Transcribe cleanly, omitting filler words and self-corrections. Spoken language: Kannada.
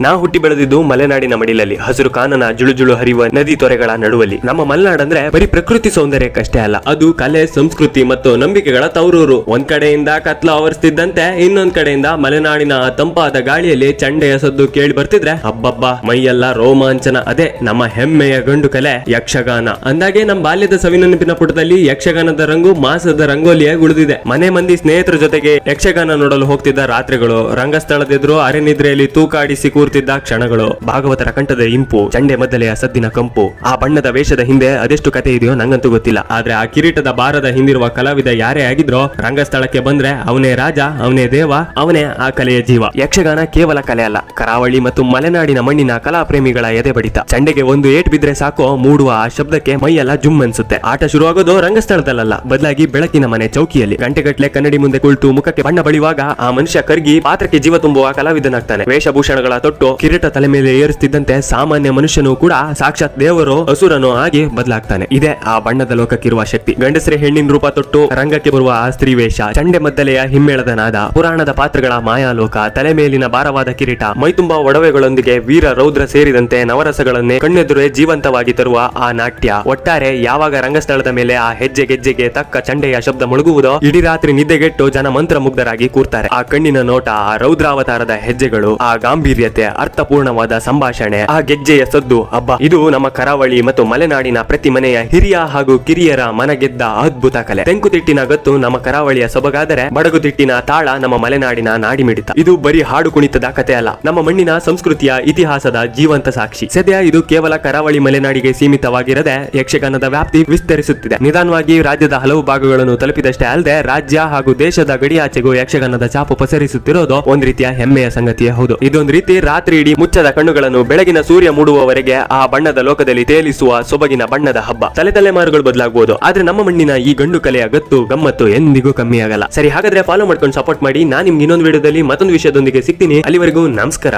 ನಾ ಹುಟ್ಟಿ ಬೆಳೆದಿದ್ದು ಮಲೆನಾಡಿನ ಮಡಿಲಲ್ಲಿ, ಹಸಿರು ಕಾನನ ಜುಳುಜುಳು ಹರಿಯುವ ನದಿ ತೊರೆಗಳ ನಡುವಲ್ಲಿ. ನಮ್ಮ ಮಲೆನಾಡಂದ್ರೆ ಬರೀ ಪ್ರಕೃತಿ ಸೌಂದರ್ಯಕ್ಕಷ್ಟೇ ಅಲ್ಲ, ಅದು ಕಲೆ, ಸಂಸ್ಕೃತಿ ಮತ್ತು ನಂಬಿಕೆಗಳ ತವರೂರು. ಒಂದ್ ಕಡೆಯಿಂದ ಕತ್ಲ ಆವರಿಸ್ತಿದ್ದಂತೆ ಇನ್ನೊಂದ್ ಕಡೆಯಿಂದ ಮಲೆನಾಡಿನ ತಂಪಾದ ಗಾಳಿಯಲ್ಲಿ ಚಂಡೆಯ ಸದ್ದು ಕೇಳಿ ಬರ್ತಿದ್ರೆ ಹಬ್ಬಬ್ಬ ಮೈಯೆಲ್ಲ ರೋಮಾಂಚನ. ಅದೇ ನಮ್ಮ ಹೆಮ್ಮೆಯ ಗಂಡು ಕಲೆ ಯಕ್ಷಗಾನ. ಅಂದಾಗೆ ನಮ್ಮ ಬಾಲ್ಯದ ಸವಿನೆನಪಿನ ಪುಟದಲ್ಲಿ ಯಕ್ಷಗಾನದ ರಂಗು ಮಾಸದ ರಂಗೋಲಿಯೇ ಉಳಿದಿದೆ. ಮನೆ ಮಂದಿ ಸ್ನೇಹಿತರ ಜೊತೆಗೆ ಯಕ್ಷಗಾನ ನೋಡಲು ಹೋಗ್ತಿದ್ದ ರಾತ್ರಿಗಳು, ರಂಗಸ್ಥಳದೆದುರು ಅರೆನಿದ್ರೆಯಲ್ಲಿ ತೂಕಾಡಿಸಿ ಕೂರ್ತಿದ್ದ ಕ್ಷಣಗಳು, ಭಾಗವತರ ಕಂಠದ ಇಂಪು, ಚಂಡೆ ಮದ್ದಲೆಯ ಸದ್ದಿನ ಕಂಪು. ಆ ಬಣ್ಣದ ವೇಷದ ಹಿಂದೆ ಅದೆಷ್ಟು ಕತೆ ಇದೆಯೋ ನಂಗಂತೂ ಗೊತ್ತಿಲ್ಲ. ಆದ್ರೆ ಆ ಕಿರೀಟದ ಭಾರದ ಹಿಂದಿರುವ ಕಲಾವಿದ ಯಾರೇ ಆಗಿದ್ರೋ ರಂಗಸ್ಥಳಕ್ಕೆ ಬಂದ್ರೆ ಅವನೇ ರಾಜ, ಅವನೇ ದೇವ, ಅವನೇ ಆ ಕಲೆಯ ಜೀವ. ಯಕ್ಷಗಾನ ಕೇವಲ ಕಲೆ ಅಲ್ಲ, ಕರಾವಳಿ ಮತ್ತು ಮಲೆನಾಡಿನ ಮಣ್ಣಿನ ಕಲಾ ಪ್ರೇಮಿಗಳ ಎದೆ ಬಡಿತ. ಚಂಡೆಗೆ ಒಂದು ಏಟ್ ಬಿದ್ರೆ ಸಾಕು, ಮೂಡುವ ಆ ಶಬ್ದಕ್ಕೆ ಮೈಯೆಲ್ಲ ಜುಮ್ ಅನ್ಸುತ್ತೆ. ಆಟ ಶುರುವಾಗೋದು ರಂಗಸ್ಥಳದಲ್ಲ, ಬದಲಾಗಿ ಬೆಳಕಿನ ಮನೆ ಚೌಕಿಯಲ್ಲಿ. ಗಂಟೆಗಟ್ಲೆ ಕನ್ನಡಿ ಮುಂದೆ ಕುಳಿತು ಮುಖಕ್ಕೆ ಬಣ್ಣ ಬಳಿಯುವಾಗ ಆ ಮನುಷ್ಯ ಕರ್ಗಿ ಪಾತ್ರಕ್ಕೆ ಜೀವ ತುಂಬುವ ಕಲಾವಿದನಾಗ್ತಾನೆ. ವೇಷಭೂಷಣಗಳ ತೊಟ್ಟು ಕಿರೀಟ ತಲೆ ಮೇಲೆ ಏರಿಸುತ್ತಿದ್ದಂತೆ ಸಾಮಾನ್ಯ ಮನುಷ್ಯನು ಕೂಡ ಸಾಕ್ಷಾತ್ ದೇವರು ಅಸುರನು ಆಗಿ ಬದಲಾಗ್ತಾನೆ. ಇದೇ ಆ ಬಣ್ಣದ ಲೋಕಕ್ಕಿರುವ ಶಕ್ತಿ. ಗಂಡಸರೇ ಹೆಣ್ಣಿನ ರೂಪ ತೊಟ್ಟು ರಂಗಕ್ಕೆ ಬರುವ ಆ ಸ್ತ್ರೀ ವೇಷ, ಚಂಡೆ ಮದ್ದಲೆಯ ಹಿಮ್ಮೇಳದ ನಾದ, ಪುರಾಣದ ಪಾತ್ರಗಳ ಮಾಯಾಲೋಕ, ತಲೆ ಮೇಲಿನ ಭಾರವಾದ ಕಿರೀಟ, ಮೈತುಂಬಾ ಒಡವೆಗಳೊಂದಿಗೆ ವೀರ ರೌದ್ರ ಸೇರಿದಂತೆ ನವರಸಗಳನ್ನೇ ಕಣ್ಣೆದುರೇ ಜೀವಂತವಾಗಿ ತರುವ ಆ ನಾಟ್ಯ. ಒಟ್ಟಾರೆ ಯಾವಾಗ ರಂಗಸ್ಥಳದ ಮೇಲೆ ಆ ಹೆಜ್ಜೆ ಗೆಜ್ಜೆಗೆ ತಕ್ಕ ಚಂಡೆಯ ಶಬ್ದ ಮೊಳಗುವುದೋ ಇಡೀ ರಾತ್ರಿ ನಿದ್ದೆಗೆಟ್ಟು ಜನ ಮಂತ್ರ ಮುಗ್ಧರಾಗಿ ಕೂರ್ತಾರೆ. ಆ ಕಣ್ಣಿನ ನೋಟ, ಆ ರೌದ್ರಾವತಾರದ ಹೆಜ್ಜೆಗಳು, ಆ ಗಾಂಭೀರ್ಯತೆ, ಅರ್ಥಪೂರ್ಣವಾದ ಸಂಭಾಷಣೆ, ಆ ಗೆಜ್ಜೆಯ ಸದ್ದು, ಹಬ್ಬ, ಇದು ನಮ್ಮ ಕರಾವಳಿ ಮತ್ತು ಮಲೆನಾಡಿನ ಪ್ರತಿ ಮನೆಯ ಹಿರಿಯ ಹಾಗೂ ಕಿರಿಯರ ಮನಗೆದ್ದ ಅದ್ಭುತ ಕಲೆ. ತೆಂಕುತಿಟ್ಟಿನ ಗತ್ತು ನಮ್ಮ ಕರಾವಳಿಯ ಸೊಬಗಾದರೆ, ಬಡಗುತಿಟ್ಟಿನ ತಾಳ ನಮ್ಮ ಮಲೆನಾಡಿನ ನಾಡಿಮಿಡಿತ. ಇದು ಬರೀ ಹಾಡು ಕುಣಿತದ ಕತೆ ಅಲ್ಲ, ನಮ್ಮ ಮಣ್ಣಿನ ಸಂಸ್ಕೃತಿಯ ಇತಿಹಾಸದ ಜೀವಂತ ಸಾಕ್ಷಿ. ಸದ್ಯ ಇದು ಕೇವಲ ಕರಾವಳಿ ಮಲೆನಾಡಿಗೆ ಸೀಮಿತವಾಗಿರದೆ ಯಕ್ಷಗಾನದ ವ್ಯಾಪ್ತಿ ವಿಸ್ತರಿಸುತ್ತಿದೆ. ನಿಧಾನವಾಗಿ ರಾಜ್ಯದ ಹಲವು ಭಾಗಗಳನ್ನು ತಲುಪಿದಷ್ಟೇ ಅಲ್ಲದೆ ರಾಜ್ಯ ಹಾಗೂ ದೇಶದ ಗಡಿಯಾಚೆಗೂ ಯಕ್ಷಗಾನದ ಚಾಪು ಪಸರಿಸುತ್ತಿರೋದು ಒಂದ್ ರೀತಿಯ ಹೆಮ್ಮೆಯ ಸಂಗತಿಯೇ ಹೌದು. ಇದೊಂದು ರೀತಿ ರಾತ್ರಿ ಇಡೀ ಮುಚ್ಚದ ಕಣ್ಣುಗಳನ್ನು ಬೆಳಗಿನ ಸೂರ್ಯ ಮೂಡುವವರೆಗೆ ಆ ಬಣ್ಣದ ಲೋಕದಲ್ಲಿ ತೇಲಿಸುವ ಸೊಬಗಿನ ಬಣ್ಣದ ಹಬ್ಬ. ತಲೆಮಾರುಗಳು ಬದಲಾಗಬಹುದು, ಆದ್ರೆ ನಮ್ಮ ಮಣ್ಣಿನ ಈ ಗಂಡು ಕಲೆಯ ಗತ್ತು ಗಮ್ಮತ್ತು ಎಂದಿಗೂ ಕಮ್ಮಿ ಆಗಲ್ಲ. ಸರಿ, ಹಾಗಾದ್ರೆ ಫಾಲೋ ಮಾಡ್ಕೊಂಡು ಸಪೋರ್ಟ್ ಮಾಡಿ. ನಾನು ನಿಮ್ಗೆ ಇನ್ನೊಂದು ವಿಡಿಯೋದಲ್ಲಿ ಮತ್ತೊಂದು ವಿಷಯದೊಂದಿಗೆ ಸಿಗ್ತೀನಿ. ಅಲ್ಲಿವರೆಗೂ ನಮಸ್ಕಾರ.